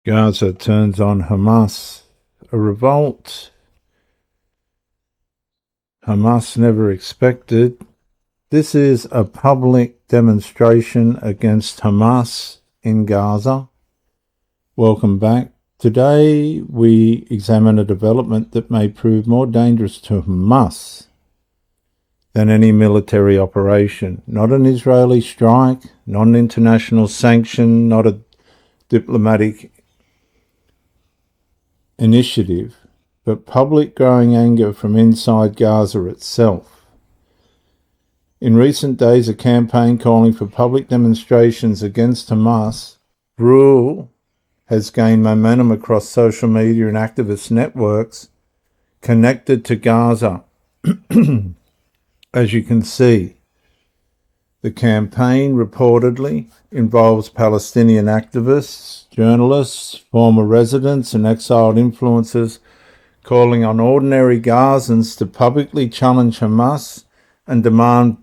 Gaza turns on Hamas. A revolt Hamas never expected. This is a public demonstration against Hamas in Gaza. Welcome back. Today we examine a development that may prove more dangerous to Hamas than any military operation. Not an Israeli strike, not an international sanction, not a diplomatic initiative, but public growing anger from inside Gaza itself. In recent days, a campaign calling for public demonstrations against Hamas rule has gained momentum across social media and activist networks connected to Gaza. As you can see, the campaign reportedly involves Palestinian activists, journalists, former residents, and exiled influencers calling on ordinary Gazans to publicly challenge Hamas and demand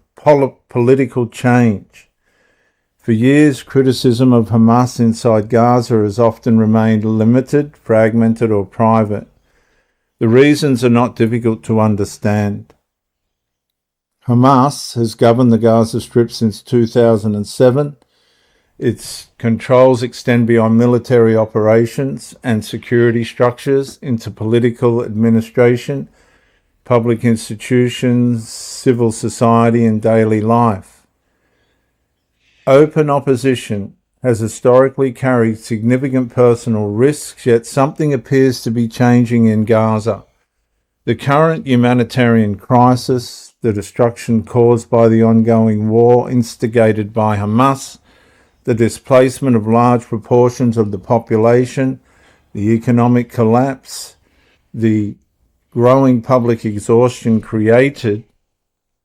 political change. For years, criticism of Hamas inside Gaza has often remained limited, fragmented, or private. The reasons are not difficult to understand. Hamas has governed the Gaza Strip since 2007. Its controls extend beyond military operations and security structures into political administration, public institutions, civil society, and daily life. Open opposition has historically carried significant personal risks, yet something appears to be changing in Gaza. The current humanitarian crisis, the destruction caused by the ongoing war instigated by Hamas, the displacement of large proportions of the population, the economic collapse, the growing public exhaustion created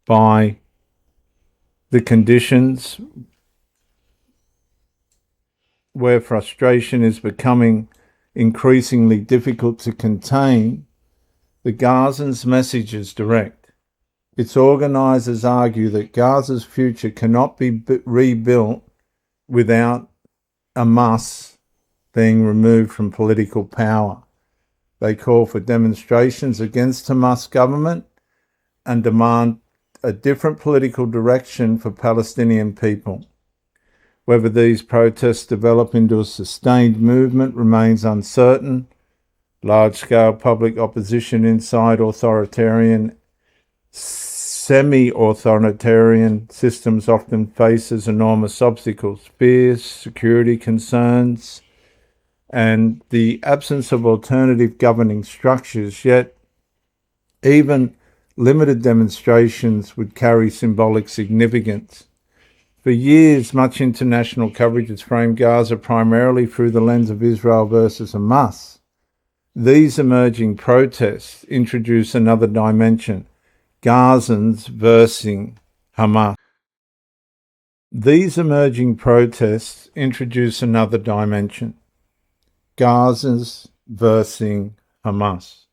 by the conditions where frustration is becoming increasingly difficult to contain. The Gazans' message is direct. Its organisers argue that Gaza's future cannot be rebuilt without Hamas being removed from political power. They call for demonstrations against Hamas government and demand a different political direction for Palestinian people. Whether these protests develop into a sustained movement remains uncertain. Large-scale public opposition inside authoritarian, semi-authoritarian systems often faces enormous obstacles, fears, security concerns, and the absence of alternative governing structures. Yet, even limited demonstrations would carry symbolic significance. For years, much international coverage has framed Gaza primarily through the lens of Israel versus Hamas. These emerging protests introduce another dimension: Gazans versus Hamas. These emerging protests introduce another dimension: Gazans versus Hamas.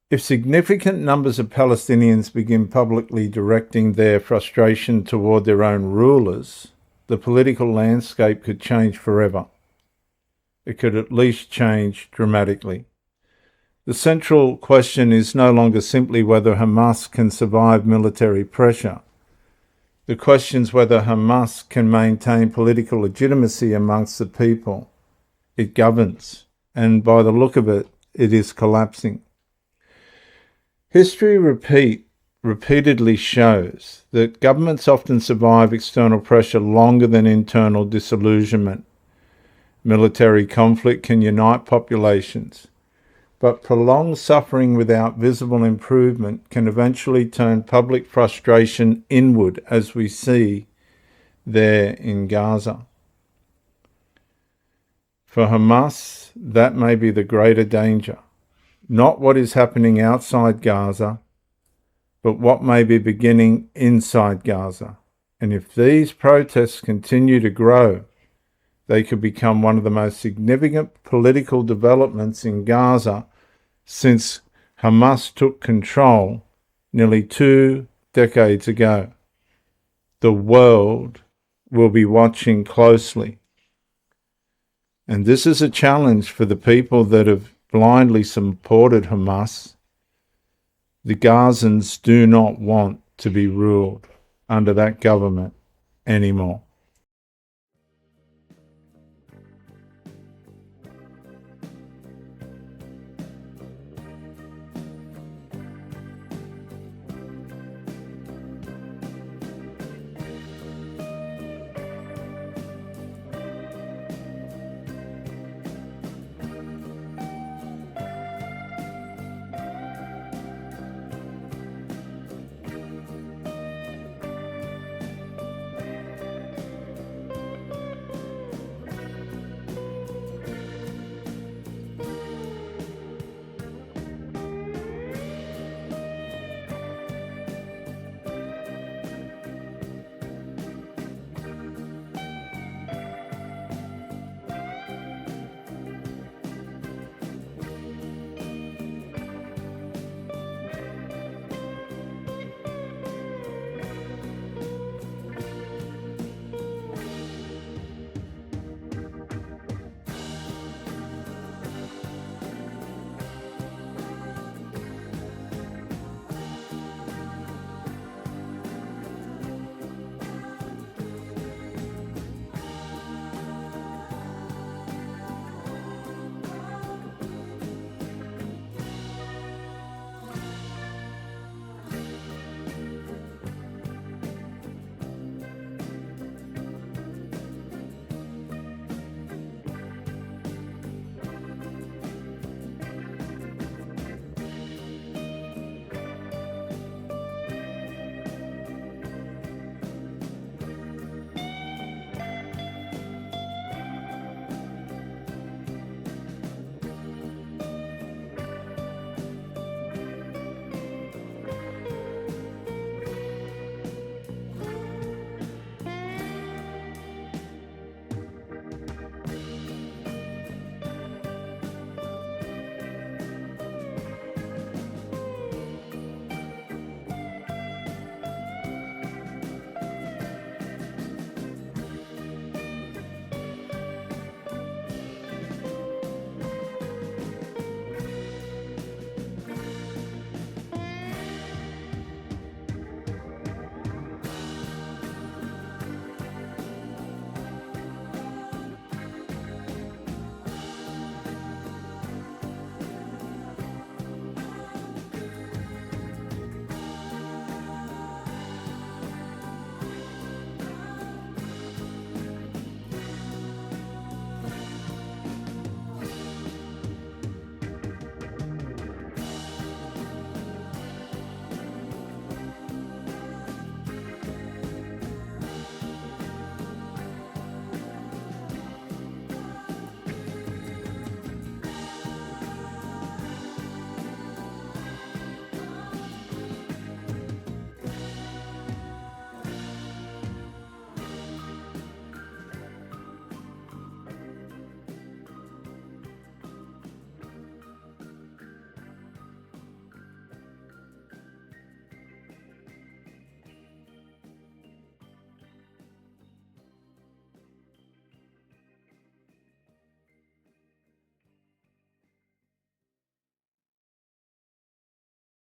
If significant numbers of Palestinians begin publicly directing their frustration toward their own rulers, the political landscape could change forever. It could at least change dramatically. The central question is no longer simply whether Hamas can survive military pressure. The question is whether Hamas can maintain political legitimacy amongst the people it governs, and by the look of it, it is collapsing. History repeatedly shows that governments often survive external pressure longer than internal disillusionment. Military conflict can unite populations, but prolonged suffering without visible improvement can eventually turn public frustration inward, as we see there in Gaza. For Hamas, that may be the greater danger. Not what is happening outside Gaza, but what may be beginning inside Gaza. And if these protests continue to grow, they could become one of the most significant political developments in Gaza since Hamas took control nearly 2 decades ago. The world will be watching closely. And this is a challenge for the people that have blindly supported Hamas. The Gazans do not want to be ruled under that government anymore.